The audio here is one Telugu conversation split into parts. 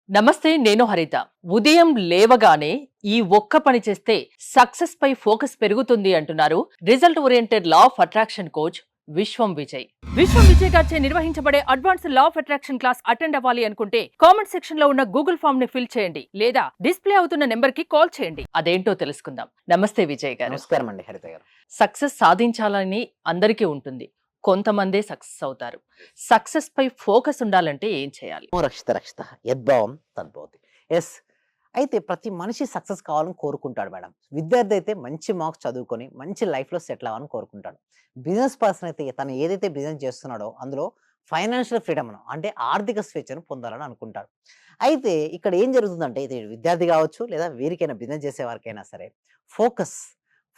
నమస్తే, నేను హరిత. ఉదయం లేవగానే ఈ ఒక్క పని చేస్తే సక్సెస్ పై ఫోకస్ పెరుగుతుంది అంటున్నారు result oriented law of attraction coach విశ్వం విజయ్. విశ్వం విజయ్ గారిచే నిర్వహించబడే advance law of attraction class attend అవ్వాలి అనుకుంటే కామెంట్ సెక్షన్ లో ఉన్న గూగుల్ ఫామ్ ని ఫిల్ చేయండి లేదా డిస్ప్లే అవుతున్న నెంబర్ కి కాల్ చేయండి. అదేంటో తెలుసుకుందాం. నమస్తే విజయ్ గారు. నమస్కారం అండి హరిత గారు. సక్సెస్ సాధించాలని అందరికీ ఉంటుంది, కొంతమందే సక్సెస్ అవుతారు. సక్సెస్ పై ఫోకస్ ఉండాలంటే ఏం చేయాలి? రక్షిత రక్షిత యద్భావం తద్భవతి. ఎస్, అయితే ప్రతి మనిషి సక్సెస్ కావాలని కోరుకుంటాడు మేడం. విద్యార్థి అయితే మంచి మార్క్స్ చదువుకొని మంచి లైఫ్లో సెటిల్ అవ్వాలని కోరుకుంటాడు. బిజినెస్ పర్సన్ అయితే తను ఏదైతే బిజినెస్ చేస్తున్నాడో అందులో ఫైనాన్షియల్ ఫ్రీడమ్ అంటే ఆర్థిక స్వేచ్ఛను పొందాలని అనుకుంటాడు. అయితే ఇక్కడ ఏం జరుగుతుందంటే ఇది విద్యార్థి కావచ్చు లేదా వీరికైనా బిజినెస్ చేసే వారికైనా సరే ఫోకస్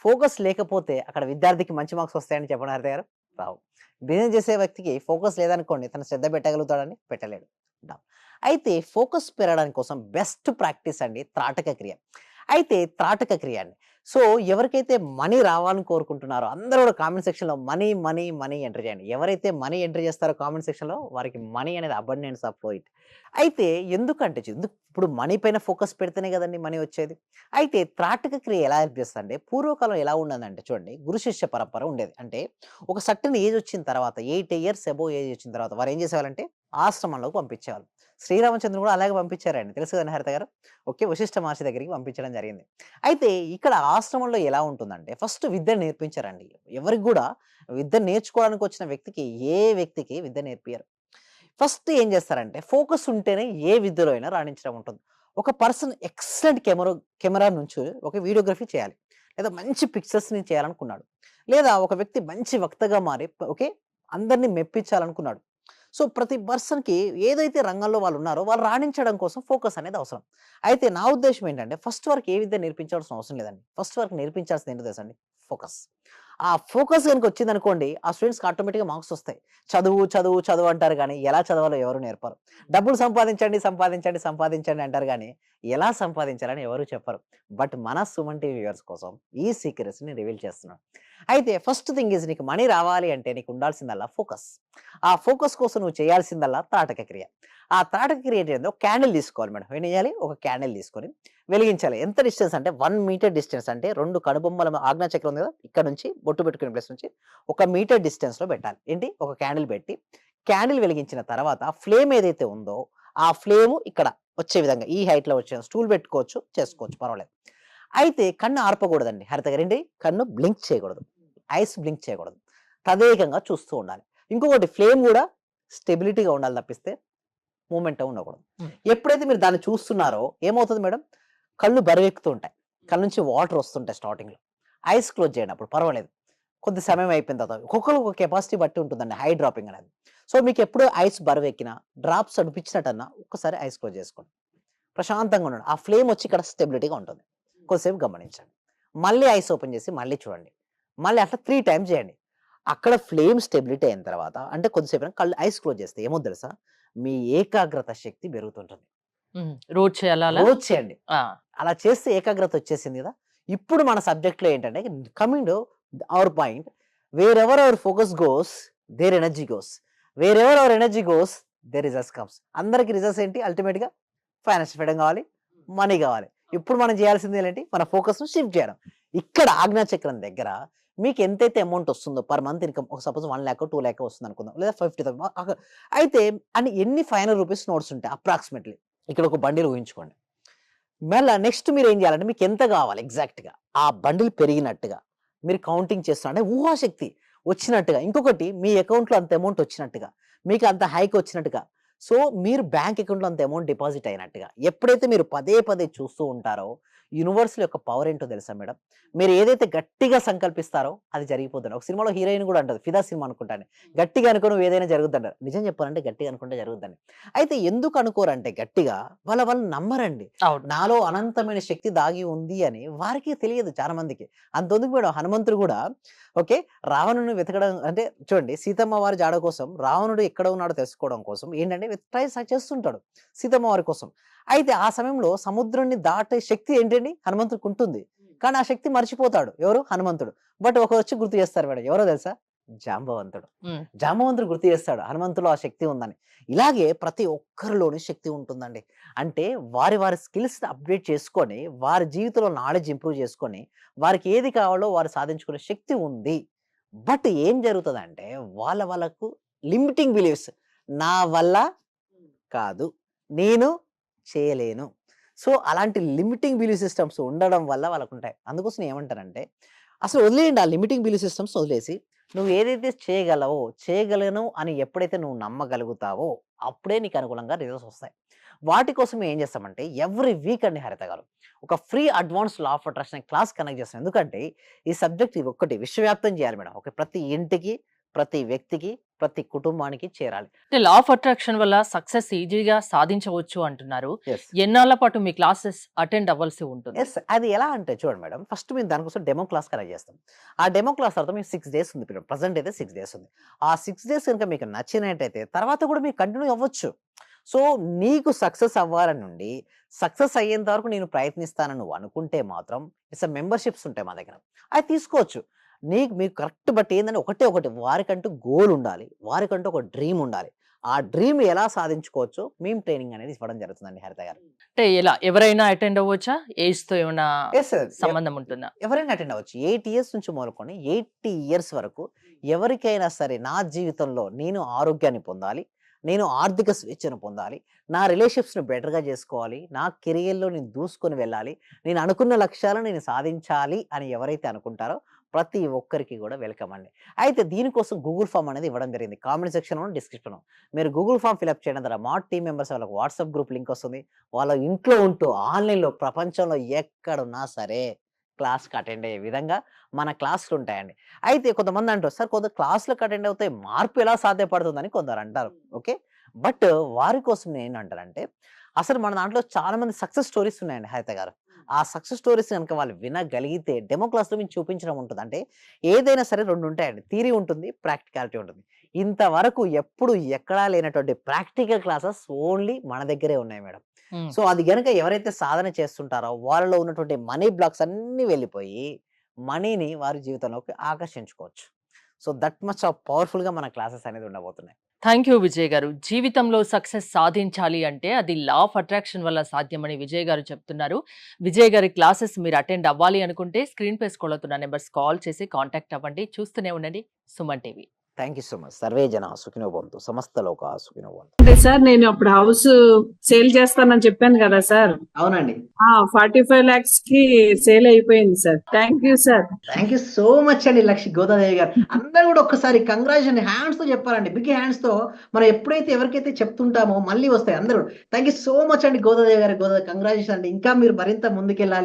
ఫోకస్ లేకపోతే అక్కడ విద్యార్థికి మంచి మార్క్స్ వస్తాయని చెప్పండి హరిత గారు, రావు. బిజినెస్ చేసే వ్యక్తికి ఫోకస్ లేదనుకోండి, తను శ్రద్ధ పెట్టగలుగుతాడని పెట్టలేడు. డౌన్. అయితే ఫోకస్ పెరగడానికి కోసం బెస్ట్ ప్రాక్టీస్ అండి త్రాటక క్రియ. అయితే త్రాటక క్రియ అండి. సో ఎవరికైతే మనీ రావాలని కోరుకుంటున్నారో అందరూ కూడా కామెంట్ సెక్షన్లో మనీ మనీ మనీ ఎంటర్ చేయండి. ఎవరైతే మనీ ఎంటర్ చేస్తారో కామెంట్ సెక్షన్లో వారికి మనీ అనేది అబండెన్స్ ఆఫ్ ఫ్లో ఇట్. అయితే ఎందుకంటే ఇప్పుడు మనీ పైన ఫోకస్ పెడితేనే కదండి మనీ వచ్చేది. అయితే త్రాటక క్రియ ఎలా హెల్ప్ చేస్తుంది అంటే పూర్వకాలం ఎలా ఉండదంటే చూడండి, గురు శిష్య పరంపర ఉండేది. అంటే ఒక సర్టన్ ఏజ్ వచ్చిన తర్వాత 8 ఇయర్స్ అబోవ్ ఏజ్ వచ్చిన తర్వాత వారు ఏం చేసేవాళ్ళంటే ఆశ్రమంలోకి పంపించేవాళ్ళు. శ్రీరామచంద్రుడు కూడా అలాగే పంపించారండి, తెలుసు కదండి హరిత గారు. ఓకే, వశిష్ఠ మహర్షి దగ్గరికి పంపించడం జరిగింది. అయితే ఇక్కడ ఆశ్రమంలో ఎలా ఉంటుందంటే ఫస్ట్ విద్య నేర్పించారండి. ఎవరికి కూడా విద్య నేర్చుకోవడానికి వచ్చిన వ్యక్తికి విద్య నేర్పియరు. ఫస్ట్ ఏం చేస్తారంటే ఫోకస్ ఉంటేనే ఏ విద్యలో అయినా రాణించడం ఉంటుంది. ఒక పర్సన్ ఎక్సలెంట్ కెమెరా నుంచి ఒక వీడియోగ్రఫీ చేయాలి, లేదా మంచి పిక్చర్స్ని చేయాలనుకున్నాడు, లేదా ఒక వ్యక్తి మంచి వక్తగా మారి ఓకే అందరినీ మెప్పించాలనుకున్నాడు. సో ప్రతి పర్సన్కి ఏదైతే రంగంలో వాళ్ళు ఉన్నారో వాళ్ళు రాణించడం కోసం ఫోకస్ అనేది అవసరం. అయితే నా ఉద్దేశం ఏంటంటే ఫస్ట్ వరకు ఏ విద్య నేర్పించాల్సిన అవసరం లేదండి. ఫస్ట్ వరకు నేర్పించాల్సింది ఏంటో తెలుసండి, ఫోకస్. ఆ ఫోకస్ కనుక వచ్చిందనుకోండి ఆ స్టూడెంట్స్కి ఆటోమేటిక్గా మార్క్స్ వస్తాయి. చదువు చదువు చదువు అంటారు కానీ ఎలా చదవాలో ఎవరు నేర్పరు. డబ్బులు సంపాదించండి సంపాదించండి సంపాదించండి అంటారు కానీ ఎలా సంపాదించాలని ఎవరు చెప్పరు. బట్ మన సుమన్ టీవీ వ్యూవర్స్ కోసం ఈ సీక్రెట్స్ని రివీల్ చేస్తున్నాను. అయితే ఫస్ట్ థింగ్ ఈజ్, నీకు మనీ రావాలి అంటే నీకు ఉండాల్సిందల్లా ఫోకస్. ఆ ఫోకస్ కోసం నువ్వు చేయాల్సిందల్లా తాటక క్రియ. ఆ తాటక క్రియ ఏంటంటే ఒక క్యాండిల్ తీసుకోవాలి మేడం. ఏం చేయాలి, ఒక క్యాండిల్ తీసుకొని వెలిగించాలి. ఎంత డిస్టెన్స్ అంటే 1 మీటర్ డిస్టెన్స్, అంటే 2 కనుబొమ్మల ఆజ్ఞా చక్రం ఉంది కదా, ఇక్కడ నుంచి బొట్టు పెట్టుకునే ప్లేస్ నుంచి 1 మీటర్ డిస్టెన్స్లో పెట్టాలి. ఏంటి, ఒక క్యాండిల్ పెట్టి క్యాండిల్ వెలిగించిన తర్వాత ఫ్లేమ్ ఏదైతే ఉందో ఆ ఫ్లేమ్ ఇక్కడ వచ్చే విధంగా ఈ హైట్లో వచ్చే స్టూల్ పెట్టుకోవచ్చు, చేసుకోవచ్చు, పర్వాలేదు. అయితే కన్ను ఆర్పకూడదండి హరిత గారు, ఏంటి కన్ను బ్లింక్ చేయకూడదు, ఐస్ బ్లింక్ చేయకూడదు, తదేకంగా చూస్తూ ఉండాలి. ఇంకొకటి ఫ్లేమ్ కూడా స్టెబిలిటీగా ఉండాలి తప్పిస్తే మూమెంటం ఉండకూడదు. ఎప్పుడైతే మీరు దాన్ని చూస్తున్నారో ఏమవుతుంది మేడం, కళ్ళు బరువెక్కుతూ ఉంటాయి, కళ్ళ నుంచి వాటర్ వస్తుంటాయి స్టార్టింగ్లో. ఐస్ క్లోజ్ చేయండి, అప్పుడు పర్వాలేదు. కొద్ది సమయం అయిపోయిన తర్వాత ఒక్కొక్కరు ఒక కెపాసిటీ బట్టి ఉంటుందండి హై డ్రాపింగ్ అనేది. సో మీకు ఎప్పుడు ఐస్ బరువెక్కినా డ్రాప్స్ అనిపించినట్టన్నా ఒక్కసారి ఐస్ క్లోజ్ చేసుకోండి, ప్రశాంతంగా ఉండండి. ఆ ఫ్లేమ్ వచ్చి ఇక్కడ స్టెబిలిటీగా ఉంటుంది. కొద్దిసేపు గమనించండి, మళ్ళీ ఐస్ ఓపెన్ చేసి మళ్ళీ చూడండి, మళ్ళీ అట్లా 3 టైమ్స్ చేయండి. అక్కడ ఫ్లేమ్ స్టెబిలిటీ అయిన తర్వాత అంటే కొద్దిసేపు కళ్ళు ఐస్ క్లోజ్ చేస్తే ఏమో తెలుసా, మీ ఏకాగ్రత శక్తి పెరుగుతుంటుంది. రోజు చేయాలా అలా? రోజు చేయండి. అలా చేస్తే ఏకాగ్రత వచ్చేసింది కదా. ఇప్పుడు మన సబ్జెక్ట్లో ఏంటంటే coming to our point, wherever our focus goes there energy goes, wherever our energy goes there results comes. అందరికి రిజల్ట్స్ ఏంటి, అల్టిమేట్గా ఫైనాన్షియల్ ఫ్రీడమ్ కావాలి, మనీ కావాలి. ఇప్పుడు మనం చేయాల్సింది ఏంటి, మన ఫోకస్ను షిఫ్ట్ చేయడం. ఇక్కడ ఆజ్ఞా చక్రం దగ్గర మీకు ఎంతైతే అమౌంట్ వస్తుందో పర్ మంత్ ఇన్కమ్, ఒక సపోజ్ 1 lakh 2 lakh వస్తుంది అనుకుందాం, లేదా 50,000 అయితే అని ఎన్ని 500 రూపీస్ నోట్స్ ఉంటాయి అప్రాక్సిమేట్లీ. ఇక్కడ ఒక బండిల్ ఊహించుకోండి. మళ్ళీ నెక్స్ట్ మీరు ఏం చేయాలంటే మీకు ఎంత కావాలి ఎగ్జాక్ట్గా ఆ బండిల్ పెరిగినట్టుగా మీరు కౌంటింగ్ చేస్తున్నారు, అంటే ఊహాశక్తి వచ్చినట్టుగా. ఇంకొకటి మీ అకౌంట్లో అంత అమౌంట్ వచ్చినట్టుగా, మీకు అంత హైక్ వచ్చినట్టుగా. సో మీరు బ్యాంక్ అకౌంట్లో అంత అమౌంట్ డిపాజిట్ అయినట్టుగా ఎప్పుడైతే మీరు పదే పదే చూస్తూ ఉంటారో యూనివర్సల్ యొక్క పవర్ ఏంటో తెలుసా మేడం, మీరు ఏదైతే గట్టిగా సంకల్పిస్తారో అది జరిగిపోతుంది. ఒక సినిమాలో హీరోయిన్ కూడా అంటది, ఫిదా సినిమా అనుకుంటాను, గట్టిగా అనుకో నువ్వు ఏదైనా జరుగుతుంటారు. నిజం చెప్పాలంటే గట్టిగా అనుకుంటే జరుగుతుంది. అయితే ఎందుకు అనుకోరంటే గట్టిగా వాళ్ళు నమ్మరండి. నాలో అనంతమైన శక్తి దాగి ఉంది అని వారికి తెలియదు చాలా మందికి. అంతెందుకు మేడం, హనుమంతుడు కూడా ఓకే రావణుని వెతకడం అంటే చూడండి, సీతమ్మ వారి జాడ కోసం రావణుడు ఎక్కడ ఉన్నాడో తెలుసుకోవడం కోసం ఏంటంటే ట్రై చేస్తుంటాడు సీతమ్మ వారి కోసం. అయితే ఆ సమయంలో సముద్రాన్ని దాటే శక్తి ఏంటండి హనుమంతుడికి ఉంటుంది, కానీ ఆ శక్తి మర్చిపోతాడు ఎవరు, హనుమంతుడు. బట్ ఒక వచ్చి గుర్తు చేస్తారు మేడం, ఎవరో తెలుసా, జాంబవంతుడు. హ్మ్. జాంబవంతుడు గుర్తు చేస్తాడు హనుమంతులో ఆ శక్తి ఉందని. ఇలాగే ప్రతి ఒక్కరిలోని శక్తి ఉంటుందండి. అంటే వారి స్కిల్స్‌ని అప్‌డేట్ చేసుకొని, వారి జీవితంలో నాలెడ్జ్ ఇంప్రూవ్ చేసుకొని, వారికి ఏది కావాలో వారు సాధించుకునే శక్తి ఉంది. బట్ ఏం జరుగుతదంటే వాళ్ళకు లిమిటింగ్ బిలీఫ్స్. నా వల్ల కాదు. నేను చేయలేను. సో, అలాంటి లిమిటింగ్ బిలీఫ్ సిస్టమ్స్ ఉండడం వల్ల వాళ్ళకుంటాయి. అందుకోసం ఏమంటానంటే, అసలు వదిలేయండి ఆ లిమిటింగ్ బిలీఫ్ సిస్టమ్స్ వదిలేసి, నువ్వు ఏదైతే చేయగలవో, చేయగలను అని ఎప్పుడైతే నువ్వు నమ్మగలుగుతావో, అప్పుడే నీకు అనుకూలంగా రిజల్ట్స్ వస్తాయి. వాటి కోసం ఏం చేస్తామంటే, ఎవ్రీ వీక్ అండి హరిత గారు, ఒక free advance law of attraction class connect చేస్తాం. ఎందుకంటే, ఈ సబ్జెక్ట్ ఇది ఒక్కటి విశ్వవ్యాప్తం చేయాలి మేడం. ఓకే. ప్రతి ఇంటికి, ప్రతి వ్యక్తికి, ప్రతి కుటుంబానికి చేరాలి. అంటే లా ఆఫ్ అట్రాక్షన్ వల్ల సక్సెస్ ఈజీగా సాధించవచ్చు అంటున్నారు. యెస్. ఎన్నాళ్ళ పాటు మీ క్లాసెస్ అటెండ్ అవ్వాల్సి ఉంటుంది? యెస్. అది ఎలా అంటే చూడండి మేడం. ఫస్ట్ మేము దానికోసం డెమో క్లాస్ కనెక్ట్ చేస్తాం. ఆ డెమో క్లాస్ తర్వాత మేము 6 డేస్ ఉంది. ప్రెజెంట్ అయితే 6 డేస్ ఉంది. ఆ 6 డేస్ గనుక మీకు నచ్చినట్టయితే తర్వాత కూడా మీరు కంటిన్యూ అవ్వచ్చు. సో, నీకు సక్సెస్ అవ్వాలని నుండి సక్సెస్ అయ్యేంత వరకు నేను ప్రయత్నిస్తానని నువ్వు అనుకుంటే మాత్రం ఇట్స్ మెంబర్‌షిప్స్ ఉంటాయి మా దగ్గర. అవి తీసుకోవచ్చు. మీకు కరెక్ట్ బట్ ఏందంటే ఒకటే ఒకటి వారికంటూ గోల్ ఉండాలి. వారికంటూ ఒక డ్రీమ్ ఉండాలి. ఆ డ్రీమ్ ఎలా సాధించుకోవచ్చో మేము ట్రైనింగ్ అనేది ఇవ్వడం జరుగుతుందండి హరిత గారు. అంటే ఎలా? ఎవరైనా అటెండ్ అవ్వచ్చా? ఏజ్‌తో ఏమన్నా యెస్ సార్. సంబంధం ఉంటుందా? ఎవరైనా అటెండ్ అవ్వచ్చు. 8 ఇయర్స్ నుంచి మొదలుకొని 80 ఇయర్స్ వరకు ఎవరికైనా సరే నా జీవితంలో నేను ఆరోగ్యాన్ని పొందాలి. నేను ఆర్థిక స్వేచ్ఛను పొందాలి. నా రిలేషన్‌షిప్స్‌ని బెటర్‌గా చేసుకోవాలి. నా కెరియర్‌లో నేను దూసుకొని వెళ్ళాలి. నేను అనుకున్న లక్ష్యాలను నేను సాధించాలి అని ఎవరైతే అనుకుంటారో ప్రతి ఒక్కరికి కూడా వెల్కమ్ అండి. అయితే దీనికోసం గూగుల్ ఫార్మ్ అనేది ఇవ్వడం జరిగింది. కామెంట్ సెక్షన్‌లోను, డిస్క్రిప్షన్‌లో. మీరు గూగుల్ ఫార్మ్ ఫిలప్ చేయడం ద్వారా మా టీమ్ మెంబర్స్ వాళ్ళకి వాట్సాప్ గ్రూప్ లింక్ వస్తుంది. వాళ్ళ ఇంట్లో ఉంటూ ఆన్‌లైన్‌లో ప్రపంచంలో ఎక్కడున్నా సరే క్లాస్‌కి అటెండ్ అయ్యే విధంగా మన క్లాసులు ఉంటాయండి. అయితే కొంతమంది అంటారు, "సార్ కొంత క్లాస్‌లకు అటెండ్ అవుతే మార్పు ఎలా సాధ్యపడుతుందని" కొందరు అంటారు. ఓకే. బట్ వారి కోసం నేనేంటంటానంటే, అసలు మన దాంట్లో చాలా మంది సక్సెస్ స్టోరీస్ ఉన్నాయండి హరిత గారు. ఆ సక్సెస్ స్టోరీస్ గనుక వాళ్ళు వినగలిగితే డెమో క్లాస్‌లో మీకు చూపించడం ఉంటది. అంటే ఏదైనా సరే 2 ఉంటాయండి. థియరీ ఉంటుంది, ప్రాక్టికాలిటీ ఉంటుంది. ఇంతవరకు ఎప్పుడు ఎక్కడా లేనటువంటి ప్రాక్టికల్ క్లాసెస్ ఓన్లీ మన దగ్గరే ఉన్నాయి మేడం. హ్మ్. సో, అది గనక ఎవరైతే సాధన చేస్తుంటారో వాళ్ళలో ఉన్నటువంటి మనీ బ్లాక్స్ అన్నీ వెళ్ళిపోయి, మనీని వారి జీవితంలోకి ఆకర్షించుకోవచ్చు. సో, దట్ మచ్ ఆఫ్ పవర్‌ఫుల్‌గా మన క్లాసెస్ అనేది ఉండబోతున్నాయి. థ్యాంక్ యూ విజయ్ గారు. జీవితంలో సక్సెస్ సాధించాలి అంటే అది లా ఆఫ్ అట్రాక్షన్ వల్ల సాధ్యమని విజయ్ గారు చెప్తున్నారు. విజయ్ గారి క్లాసెస్ మీరు అటెండ్ అవ్వాలి అనుకుంటే స్క్రీన్ పై స్క్రోల్ అవుతున్న నంబర్స్ కాల్ చేసి కాంటాక్ట్ అవ్వండి. చూస్తూనే ఉండండి Suman TV. Thank you so much. Survey జన సుఖినో భవంతు. సమస్త లోకా సుఖినో భవంతు. అంటే సార్ నేను అప్పుడు హౌస్ సేల్ చేస్తానని చెప్పాను కదా సార్. అవునండి. 45 lakhs కి సేల్ అయిపోయింది sir. Thank you sir. Thank you so much అండి గోదాదేవి గారు. అందరూ కూడా ఒక్కసారి కంగ్రాచ్యులేషన్ హ్యాండ్స్‌తో చెప్పాలండి. బిగ్ హ్యాండ్స్‌తో మనం ఎప్పుడైతే ఎవరికైతే చెప్తుంటామో మళ్ళీ వస్తాయి అందరూ. థాంక్ యూ సో మచ్ అండి గోదాదేవి గారు. కంగ్రాచ్యులేషన్ అండి. ఇంకా మీరు మరింత ముందుకెళ్ళాలి.